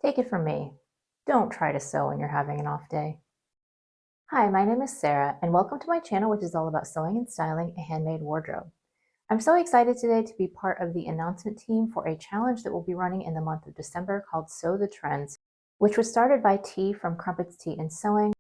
Take it from me, don't try to sew when you're having an off day. Hi, my name is Sarah, and welcome to my channel, which is all about sewing and styling a handmade wardrobe. I'm so excited today to be part of the announcement team for a challenge that will be running in the month of December called Sew the Trends, which was started by T from Crumpets Tea and Sewing.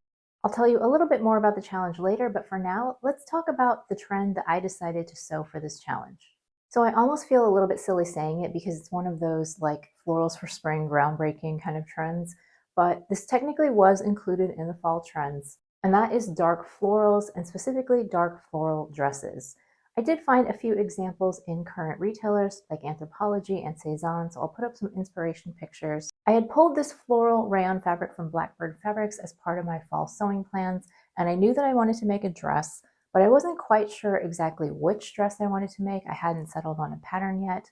I'll tell you a little bit more about the challenge later, but for now, let's talk about the trend that I decided to sew for this challenge. So I almost feel a little bit silly saying it because it's one of those like florals for spring groundbreaking kind of trends, but this technically was included in the fall trends, and that is dark florals and specifically dark floral dresses. I did find a few examples in current retailers like Anthropologie and Cezanne, so I'll put up some inspiration pictures. I had pulled this floral rayon fabric from Blackbird Fabrics as part of my fall sewing plans, and I knew that I wanted to make a dress, but I wasn't quite sure exactly which dress I wanted to make. I hadn't settled on a pattern yet.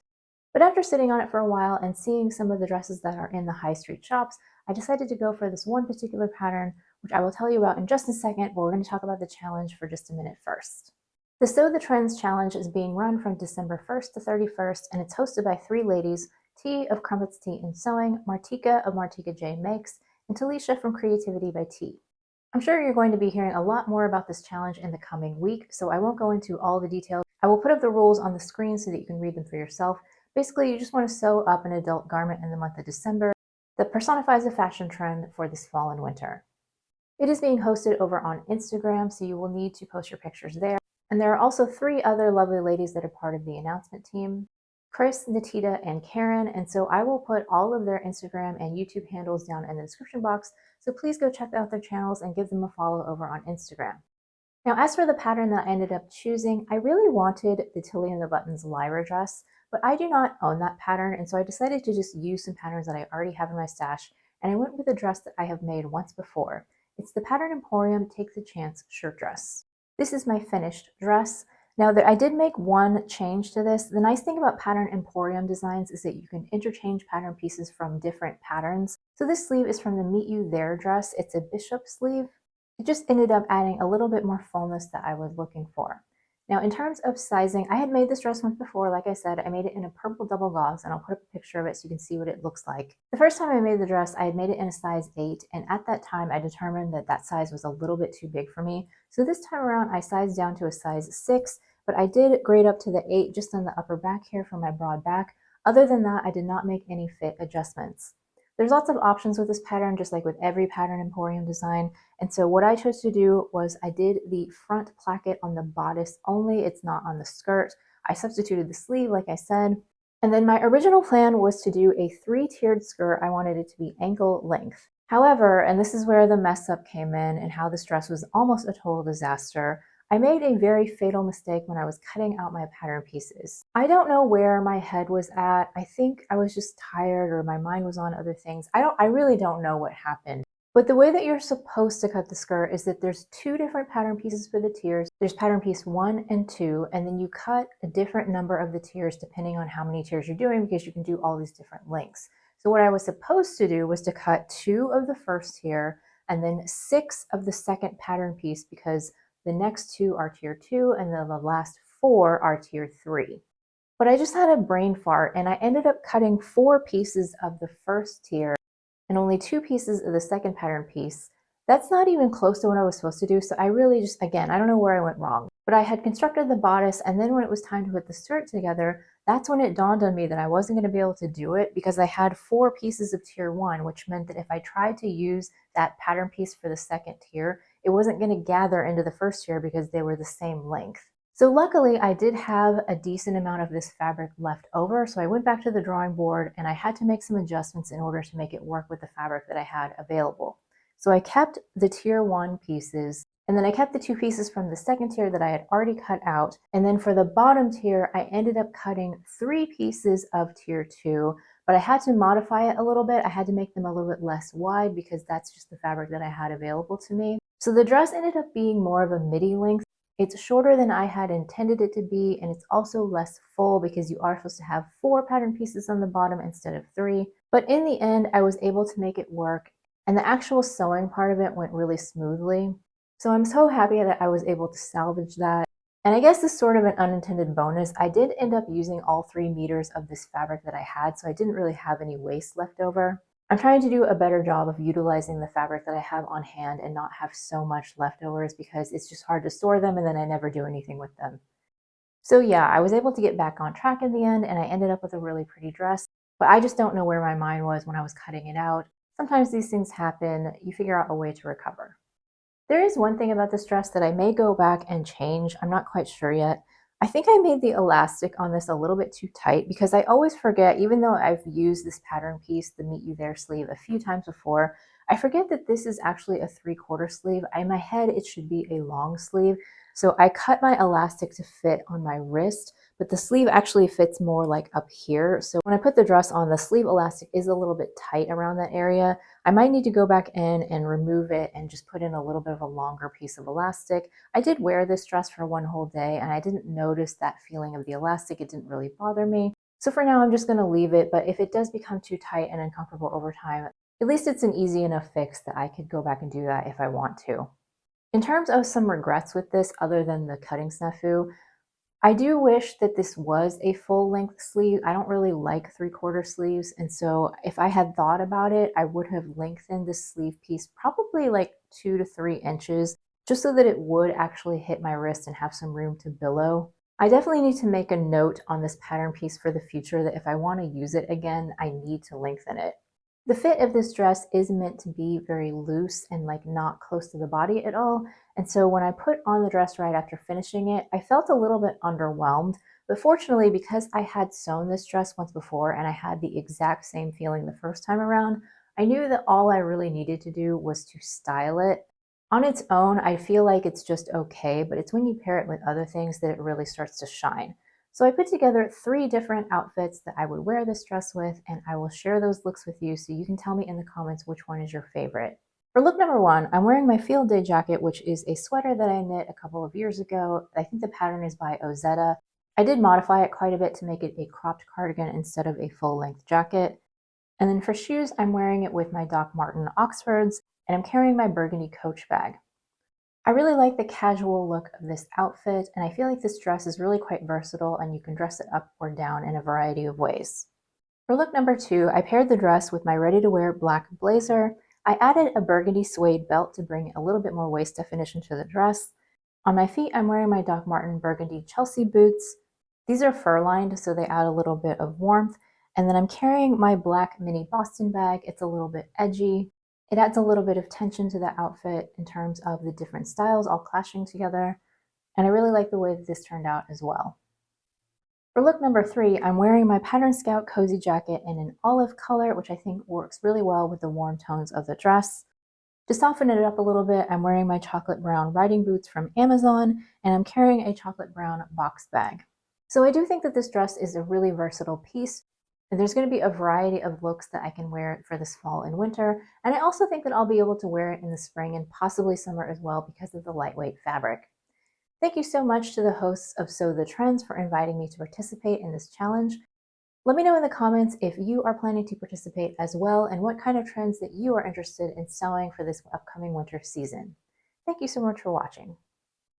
But after sitting on it for a while and seeing some of the dresses that are in the high street shops, I decided to go for this one particular pattern, which I will tell you about in just a second, but we're going to talk about the challenge for just a minute first. The Sew the Trends Challenge is being run from December 1st to 31st, and it's hosted by three ladies, T of Crumpets Tea and Sewing, Martika of Martika J Makes, and Talisha from Creativity by T. I'm sure you're going to be hearing a lot more about this challenge in the coming week, so I won't go into all the details. I will put up the rules on the screen so that you can read them for yourself. Basically, you just want to sew up an adult garment in the month of December that personifies a fashion trend for this fall and winter. It is being hosted over on Instagram, so you will need to post your pictures there. And there are also three other lovely ladies that are part of the announcement team, Chris, Natita, and Karen, and so I will put all of their Instagram and YouTube handles down in the description box, so please go check out their channels and give them a follow over on Instagram. Now, as for the pattern that I ended up choosing, I really wanted the Tilly and the Buttons Lyra dress, but I do not own that pattern, and so I decided to just use some patterns that I already have in my stash, and I went with a dress that I have made once before. It's the Pattern Emporium Take the Chance shirt dress. This is my finished dress. Now, I did make one change to this. The nice thing about Pattern Emporium designs is that you can interchange pattern pieces from different patterns. So this sleeve is from the Meet You There dress. It's a bishop sleeve. It just ended up adding a little bit more fullness that I was looking for. Now, in terms of sizing, I had made this dress once before. Like I said, I made it in a purple double gauze, and I'll put up a picture of it so you can see what it looks like. The first time I made the dress, I had made it in a size 8, and at that time, I determined that that size was a little bit too big for me. So this time around, I sized down to a size 6, but I did grade up to the 8 just on the upper back here for my broad back. Other than that, I did not make any fit adjustments. There's lots of options with this pattern, just like with every Pattern Emporium design. And so what I chose to do was I did the front placket on the bodice only. It's not on the skirt. I substituted the sleeve, like I said. And then my original plan was to do a 3-tiered skirt. I wanted it to be ankle length. However, and this is where the mess up came in and how this dress was almost a total disaster, I made a very fatal mistake when I was cutting out my pattern pieces. I don't know where my head was at. I think I was just tired or my mind was on other things. I really don't know what happened. But the way that you're supposed to cut the skirt is that there's 2 different pattern pieces for the tiers. There's pattern piece 1 and 2, and then you cut a different number of the tiers depending on how many tiers you're doing, because you can do all these different lengths. So what I was supposed to do was to cut 2 of the first tier and then 6 of the second pattern piece, because the next 2 are tier 2 and then the last 4 are tier 3. But I just had a brain fart and I ended up cutting 4 pieces of the first tier and only 2 pieces of the second pattern piece. That's not even close to what I was supposed to do, so I really just, again, I don't know where I went wrong. But I had constructed the bodice, and then when it was time to put the skirt together, that's when it dawned on me that I wasn't going to be able to do it because I had 4 pieces of tier 1, which meant that if I tried to use that pattern piece for the second tier, it wasn't going to gather into the first tier because they were the same length. So luckily, I did have a decent amount of this fabric left over, so I went back to the drawing board and I had to make some adjustments in order to make it work with the fabric that I had available. So I kept the tier 1 pieces, and then I kept the 2 pieces from the second tier that I had already cut out, and then for the bottom tier, I ended up cutting 3 pieces of tier 2, but I had to modify it a little bit. I had to make them a little bit less wide because that's just the fabric that I had available to me. So the dress ended up being more of a midi length. It's shorter than I had intended it to be, and it's also less full because you are supposed to have 4 pattern pieces on the bottom instead of 3. But in the end, I was able to make it work, and the actual sewing part of it went really smoothly. So I'm so happy that I was able to salvage that. And I guess this is sort of an unintended bonus. I did end up using all 3 meters of this fabric that I had, so I didn't really have any waste left over. I'm trying to do a better job of utilizing the fabric that I have on hand and not have so much leftovers because it's just hard to store them and then I never do anything with them. So yeah, I was able to get back on track in the end and I ended up with a really pretty dress, but I just don't know where my mind was when I was cutting it out. Sometimes these things happen, you figure out a way to recover. There is one thing about this dress that I may go back and change. I'm not quite sure yet. I think I made the elastic on this a little bit too tight because I always forget, even though I've used this pattern piece, the Meet You There sleeve, a few times before, I forget that this is actually a 3/4 sleeve. In my head, it should be a long sleeve. So I cut my elastic to fit on my wrist, but the sleeve actually fits more like up here. So when I put the dress on, the sleeve elastic is a little bit tight around that area. I might need to go back in and remove it and just put in a little bit of a longer piece of elastic. I did wear this dress for one whole day and I didn't notice that feeling of the elastic. It didn't really bother me. So for now, I'm just going to leave it. But if it does become too tight and uncomfortable over time, at least it's an easy enough fix that I could go back and do that if I want to. In terms of some regrets with this, other than the cutting snafu, I do wish that this was a full length sleeve. I don't really like 3/4 sleeves. And so if I had thought about it, I would have lengthened the sleeve piece probably like 2 to 3 inches, just so that it would actually hit my wrist and have some room to billow. I definitely need to make a note on this pattern piece for the future that if I want to use it again, I need to lengthen it. The fit of this dress is meant to be very loose and like not close to the body at all. And so when I put on the dress right after finishing it, I felt a little bit underwhelmed. But fortunately, because I had sewn this dress once before and I had the exact same feeling the first time around, I knew that all I really needed to do was to style it. On its own, I feel like it's just okay, but it's when you pair it with other things that it really starts to shine. So I put together 3 different outfits that I would wear this dress with, and I will share those looks with you so you can tell me in the comments which one is your favorite. For look number 1, I'm wearing my field day jacket, which is a sweater that I knit a couple of years ago. I think the pattern is by Ozetta. I did modify it quite a bit to make it a cropped cardigan instead of a full-length jacket. And then for shoes, I'm wearing it with my Doc Marten Oxfords, and I'm carrying my burgundy Coach bag. I really like the casual look of this outfit, and I feel like this dress is really quite versatile and you can dress it up or down in a variety of ways. For look number 2, I paired the dress with my ready-to-wear black blazer. I added a burgundy suede belt to bring a little bit more waist definition to the dress. On my feet, I'm wearing my Doc Marten burgundy Chelsea boots. These are fur-lined, so they add a little bit of warmth. And then I'm carrying my black mini Boston bag. It's a little bit edgy. It adds a little bit of tension to the outfit in terms of the different styles all clashing together. And I really like the way that this turned out as well. For look number 3, I'm wearing my Pattern Scout cozy jacket in an olive color, which I think works really well with the warm tones of the dress. To soften it up a little bit, I'm wearing my chocolate brown riding boots from Amazon, and I'm carrying a chocolate brown box bag. So I do think that this dress is a really versatile piece, and there's going to be a variety of looks that I can wear for this fall and winter, and I also think that I'll be able to wear it in the spring and possibly summer as well because of the lightweight fabric. Thank you so much to the hosts of Sew the Trends for inviting me to participate in this challenge. Let me know in the comments if you are planning to participate as well and what kind of trends that you are interested in sewing for this upcoming winter season. Thank you so much for watching.